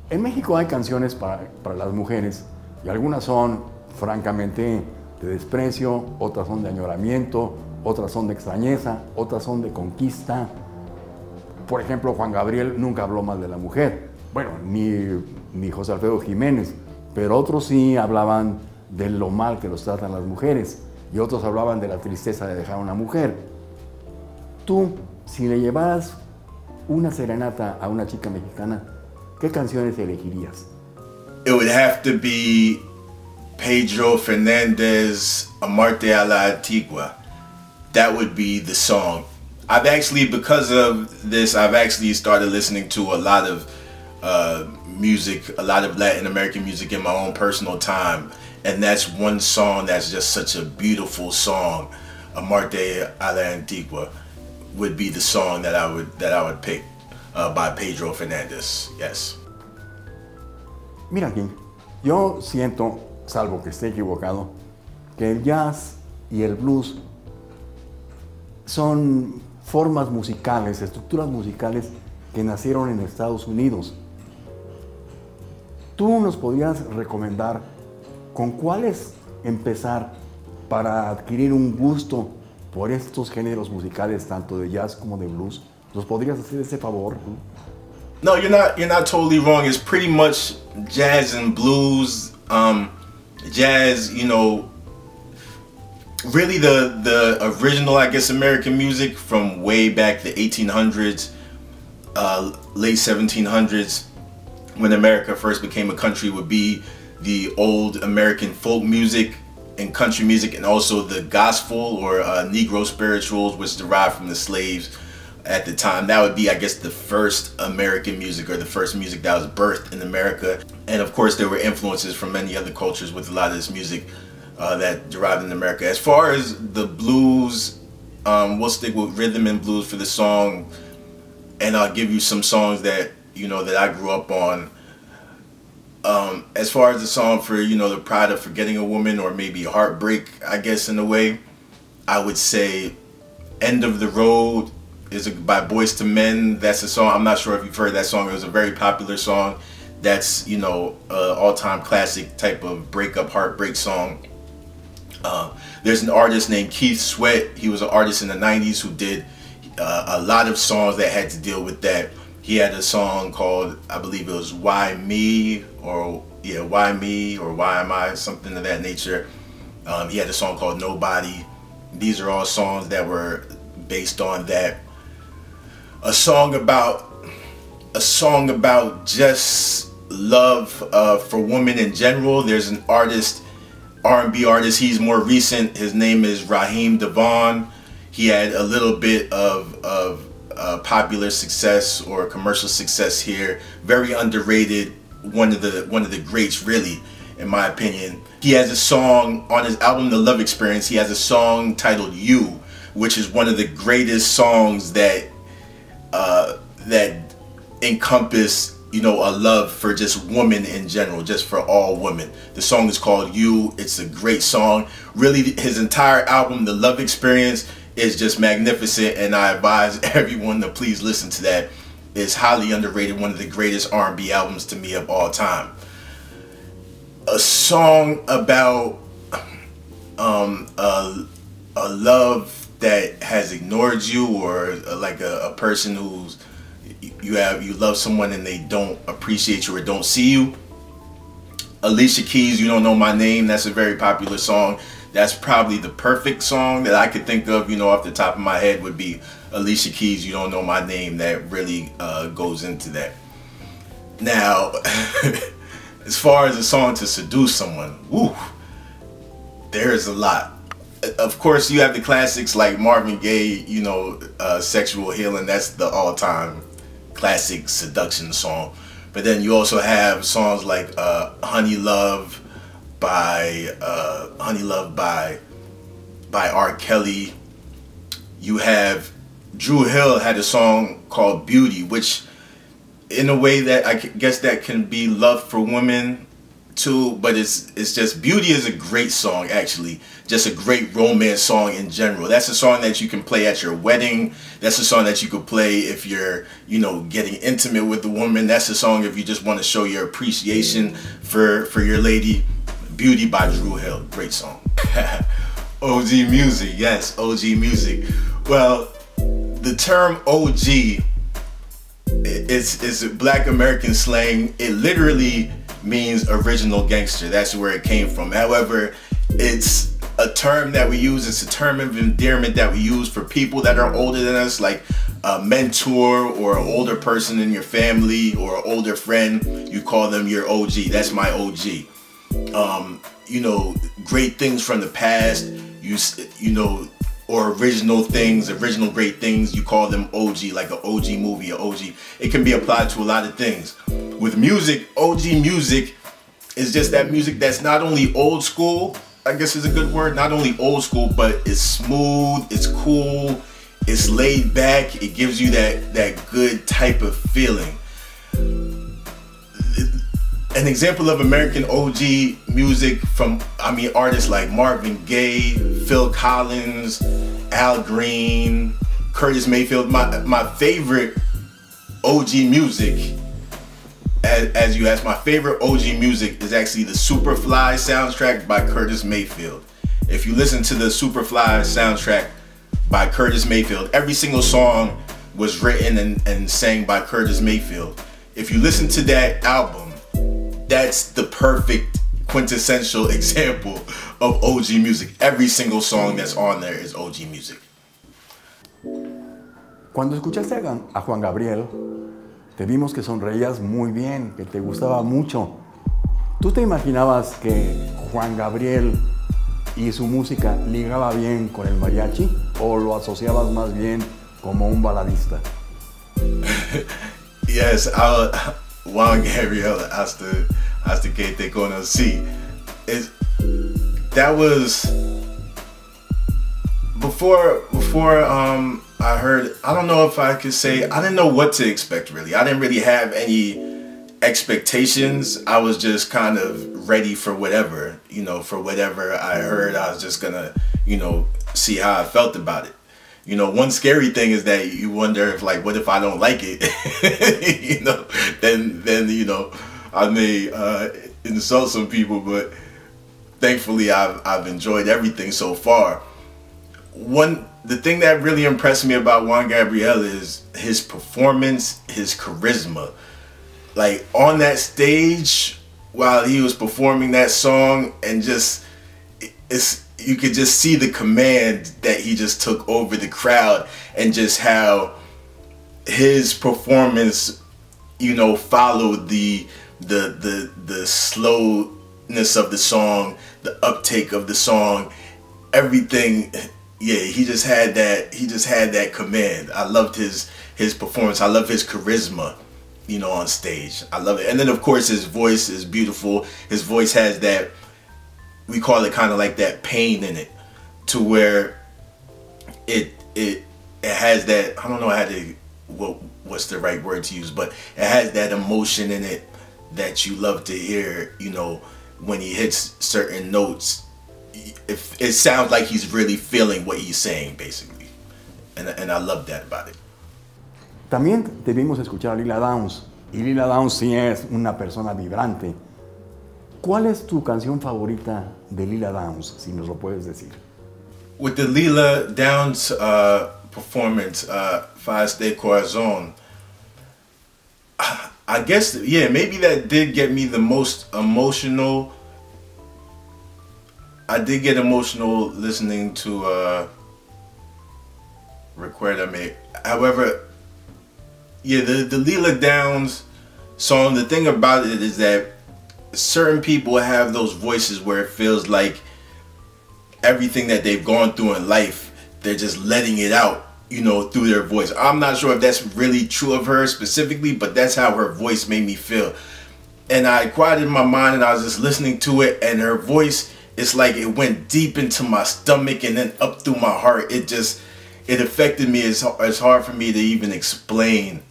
En México hay canciones para las mujeres y algunas son francamente de desprecio, otras son de añoramiento, otras son de extrañeza, otras son de conquista. Por ejemplo, Juan Gabriel nunca habló mal de la mujer, bueno, ni José Alfredo Jiménez, pero otros sí hablaban de lo mal que los tratan las mujeres y otros hablaban de la tristeza de dejar a una mujer. Tú, si le llevaras una serenata a una chica mexicana, ¿qué canciones elegirías? It would have to be Pedro Fernandez, Amarte a la Antigua. That would be the song. I've actually, because of this, I've actually started listening to a lot of music, a lot of Latin American music in my own personal time. And that's one song that's just such a beautiful song. Amarte a la Antigua would be the song that I would pick by Pedro Fernandez. Yes. Mira, King, yo siento, salvo que esté equivocado, que el jazz y el blues son formas musicales, estructuras musicales que nacieron en Estados Unidos. ¿Tú nos podrías recomendar con cuáles empezar para adquirir un gusto por estos géneros musicales, tanto de jazz como de blues? ¿Nos podrías hacer ese favor? No, you're not totally wrong. It's pretty much jazz and blues. Jazz, you know, really the original, I guess, American music from way back the 1800s, late 1700s, when America first became a country, would be the old American folk music and country music, and also the gospel or Negro spirituals, which derived from the slaves at the time. That would be, I guess, the first American music, or the first music that was birthed in America. And of course, there were influences from many other cultures with a lot of this music that derived in America. As far as the blues, we'll stick with rhythm and blues for the song, and I'll give you some songs that, you know, that I grew up on. As far as the song for, you know, the pride of forgetting a woman, or maybe heartbreak, I guess, in a way, I would say End of the Road is by Boyz II Men. That's a song, I'm not sure if you've heard that song. It was a very popular song. That's, you know, all-time classic type of breakup, heartbreak song. There's an artist named Keith Sweat. He was an artist in the 90s who did a lot of songs that had to deal with that. He had a song called, I believe it was Why Me, or yeah, Why Me, or Why Am I, something of that nature. He had a song called Nobody. These are all songs that were based on that. A song about just love for women in general. There's an artist, R&B artist, he's more recent. His name is Raheem DeVaughn. He had a little bit of popular success or commercial success here. Very underrated. One of the greats, really, in my opinion. He has a song on his album The Love Experience. He has a song titled You, which is one of the greatest songs that that encompass, you know, a love for just women in general, just for all women. The song is called You. It's a great song. Really, his entire album, The Love Experience, is just magnificent, and I advise everyone to please listen to that. It's highly underrated, one of the greatest R&B albums to me of all time. A song about a love that has ignored you, or like a person who's you love someone and they don't appreciate you or don't see you. Alicia Keys, You Don't Know My Name. That's a very popular song. That's probably the perfect song that I could think of, you know, off the top of my head, would be Alicia Keys, You Don't Know My Name. That really goes into that. Now, as far as a song to seduce someone, woo, there's a lot. Of course, you have the classics like Marvin Gaye, you know, Sexual Healing. That's the all-time classic seduction song. But then you also have songs like Honey Love by R. Kelly. You have Drew Hill had a song called Beauty, which in a way that I guess that can be love for women too, but it's just Beauty is a great song, actually. Just a great romance song in general. That's a song that you can play at your wedding. That's a song that you could play if you're, you know, getting intimate with a woman. That's a song if you just want to show your appreciation for your lady. Beauty by Dru Hill, great song. OG music, yes, OG music. Well, the term OG, it's Black American slang. It literally means original gangster. That's where it came from. However, it's a term that we use. It's a term of endearment that we use for people that are older than us, like a mentor or an older person in your family or an older friend. You call them your OG. That's my OG. You know, great things from the past, you know, or original things, original great things, you call them OG, like an OG movie, an OG. It can be applied to a lot of things. With music, OG music is just that music that's not only old school, I guess is a good word, not only old school, but it's smooth, it's cool, it's laid back, it gives you that good type of feeling. An example of American OG music from, artists like Marvin Gaye, Phil Collins, Al Green, Curtis Mayfield. My favorite OG music, as you asked, my favorite OG music is actually the Superfly soundtrack by Curtis Mayfield. If you listen to the Superfly soundtrack by Curtis Mayfield, every single song was written and sang by Curtis Mayfield. If you listen to that album, that's the perfect quintessential example of OG music. Every single song that's on there is OG music. Cuando escuchaste a Juan Gabriel, te vimos que sonreías muy bien, que te gustaba mucho. ¿Tú te imaginabas que Juan Gabriel y su música ligaba bien con el mariachi o lo asociabas más bien como un baladista? Yes, Juan Gabriel, hasta que te conocí. That was before I heard. I don't know if I could say, I didn't know what to expect really. I didn't really have any expectations. I was just kind of ready for whatever, you know, for whatever I heard. I was just gonna, you know, see how I felt about it. You know, one scary thing is that you wonder if, like, what if I don't like it? You know, then you know, I may insult some people, but thankfully I've enjoyed everything so far. The thing that really impressed me about Juan Gabriel is his performance, his charisma. Like on that stage while he was performing that song, and just you could just see the command that he just took over the crowd, and just how his performance, you know, followed the slowness of the song, the uptake of the song, everything. Yeah, he just had that command. I loved his performance. I love his charisma, you know, on stage. I love it. And then of course his voice is beautiful. His voice has that, we call it kind of like that pain in it, to where it has that, I don't know what's the right word to use, but it has that emotion in it that you love to hear, you know, when he hits certain notes. It sounds like he's really feeling what he's saying, basically. And I love that about it. También debimos escuchar a Lila Downs, y Lila Downs sí es una persona vibrante. ¿Cuál es tu canción favorita de Lila Downs, si nos lo puedes decir? With the Lila Downs performance, Faz de Corazón, I guess, yeah, maybe that did get me the most emotional. I did get emotional listening to Recuérdame. However, yeah, the Lila Downs song, the thing about it is that certain people have those voices where it feels like everything that they've gone through in life, they're just letting it out, you know, through their voice. I'm not sure if that's really true of her specifically, but that's how her voice made me feel. And I quieted my mind and I was just listening to it, and her voice, it's like it went deep into my stomach and then up through my heart. It affected me. It's hard for me to even explain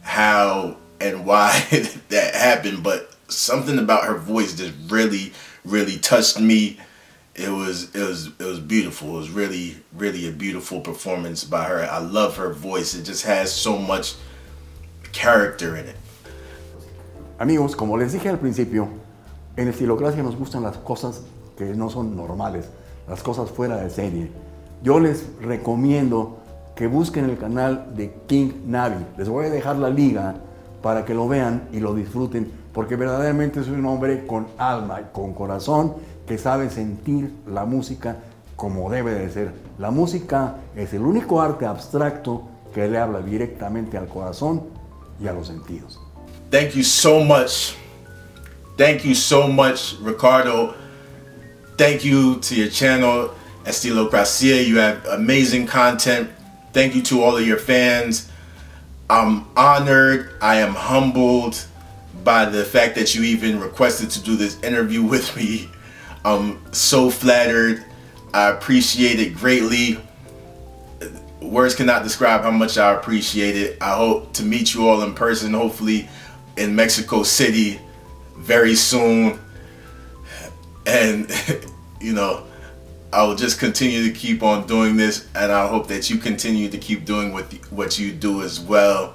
how and why that happened, but something about her voice just really touched me. It was beautiful. It was really a beautiful performance by her. I love her voice. It just has so much character in it. Amigos, como les dije al principio, en Estilocracia nos gustan las cosas que no son normales, las cosas fuera de serie. Yo les recomiendo que busquen el canal de KingNABI. Les voy a dejar la liga para que lo vean y lo disfruten, porque verdaderamente es un hombre con alma y con corazón que sabe sentir la música como debe de ser. La música es el único arte abstracto que le habla directamente al corazón y a los sentidos. Thank you so much. Thank you so much, Ricardo. Thank you to your channel, Estilocracia. You have amazing content. Thank you to all of your fans. I'm honored. I am humbled by the fact that you even requested to do this interview with me. I'm so flattered. I appreciate it greatly. Words cannot describe how much I appreciate it. I hope to meet you all in person, hopefully in Mexico City very soon. And you know, I will just continue to keep on doing this, and I hope that you continue to keep doing what you do as well.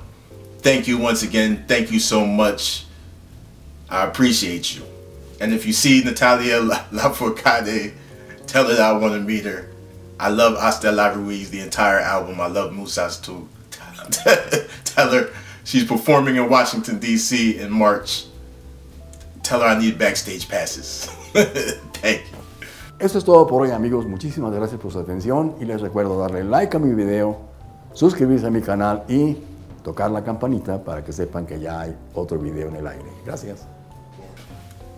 Thank you once again. Thank you so much. I appreciate you. And if you see Natalia Lafourcade, tell her that I want to meet her. I love Hasta La Ruiz, the entire album. I love Musas too. Tell her she's performing in Washington, D.C. in March. Tell her I need backstage passes. Thank you. Esto es todo por hoy, amigos. Muchísimas gracias por su atención y les recuerdo darle like a mi video, suscribirse a mi canal y tocar la campanita para que sepan que ya hay otro video en el aire. Gracias.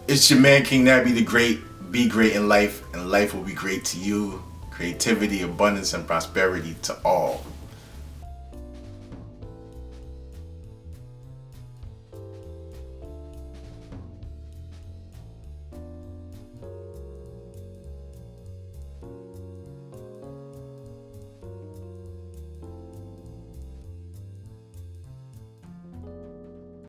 It's your man, KingNABI the GREAT. Be great in life, and life will be great to you. Creativity, abundance, and prosperity to all.